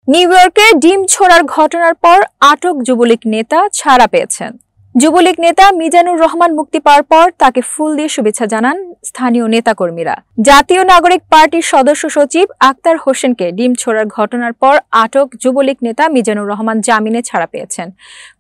New ইয়র্কে ডিম ছোড়ার ঘটনার পর আটক যুবলীগ নেতা ছাড়া পেয়েছেন। যুবলীগ নেতা মিজানুর রহমান মুক্তি পাওয়ার পর তাকে ফুল দিয়ে শুভেচ্ছা জানান স্থানীয় নেতাকর্মীরা। জাতীয় নাগরিক পার্টির সদস্য সচিব আক্তার হোসেনকে ডিম ছোড়ার ঘটনার পর আটক যুবলীগ নেতা মিজানুর রহমান জামিনে ছাড়া পেয়েছেন।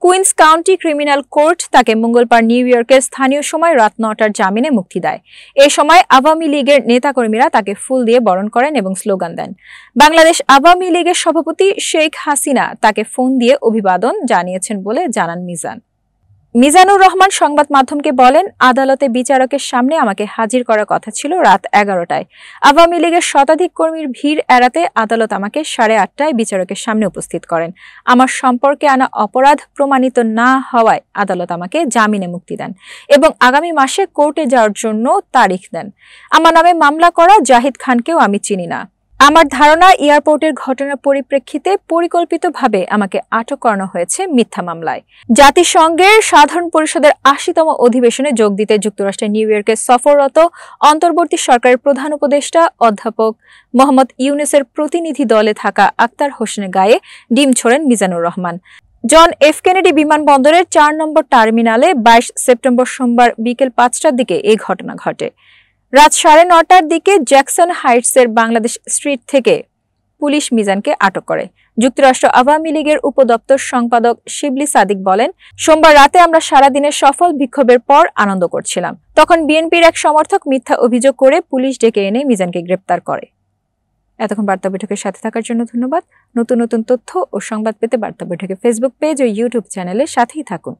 কুইন্স কাউন্টি ক্রিমিনাল কোর্ট তাকে মঙ্গলবার নিউ ইয়র্কের স্থানীয় সময় রাত ৯টার জামিনে মুক্তি দেয়। এ সময় আওয়ামী লীগের নেতাকর্মীরা তাকে ফুল দিয়ে বরণ করেন এবং স্লোগান দেন। বাংলাদেশ আওয়ামী লীগের সভাপতি শেখ হাসিনা তাকে ফোন দিয়ে অভিবাদন জানিয়েছেন বলে জানান মিজানুর রহমান সংবাদ মাধ্যমকে বলেন, আদালতে বিচারকের সামনে আমাকে হাজির করার কথা ছিল রাত ১১টায়। আওয়ামী লীগের শতাধিক কর্মীর ভিড় এড়াতে আদালত আমাকে ৮:৩০টায় বিচারকের সামনে উপস্থিত করেন। আমার সম্পর্কে আনা অপরাধ প্রমাণিত না হওয়ায় আদালত আমাকে জামিনে মুক্তি দেন এবং আগামী মাসে কোর্টে যাওয়ার জন্য তারিখ দেন। আমার নামে মামলা করা জাহিদ খানকেও আমি চিনি না। আমার ধারণা এয়ারপোর্টের ঘটনার পরিপ্রেক্ষিতে পরিকল্পিতভাবে আমাকে আটক করানো হয়েছে মিথ্যা মামলায়। জাতিসংঘের সাধারণ পরিষদের ৮০তম অধিবেশনে যোগ দিতে যুক্তরাষ্ট্রের নিউ ইয়র্কে সফররত অন্তর্বর্তী সরকারের প্রধান উপদেষ্টা অধ্যাপক মোহাম্মদ ইউনূসের প্রতিনিধি দলে থাকা আক্তার হোসেনের গায়ে ডিম ছোড়েন Mizanur Rahman. John F Kennedy বিমানবন্দরের ৪ নম্বর টার্মিনালে ২২ সেপ্টেম্বর সোমবার বিকেল ৫টার দিকে এই ঘটনা ঘটে। রাত ৯:৩০টার দিকে জ্যাকসন হাইটসের বাংলাদেশ স্ট্রিট থেকে পুলিশ মিজানকে আটক করে। যুক্তরাষ্ট্র আওয়ামী লীগের উপদপ্তর সম্পাদক শিবলি সাদিক বলেন, সোমবার রাতে আমরা সারাদিনের সফল বিক্ষোভের পর আনন্দ করছিলাম। তখন বিএনপির এক সমর্থক মিথ্যা অভিযোগ করে পুলিশ ডেকে এনে মিজানকে গ্রেপ্তার করে। এতক্ষণ বার্তা বৈঠকের সাথে থাকার জন্য ধন্যবাদ। নতুন নতুন তথ্য ও সংবাদ পেতে বার্তা বৈঠকের ফেসবুক পেজ ও ইউটিউব চ্যানেলের সাথেই থাকুন।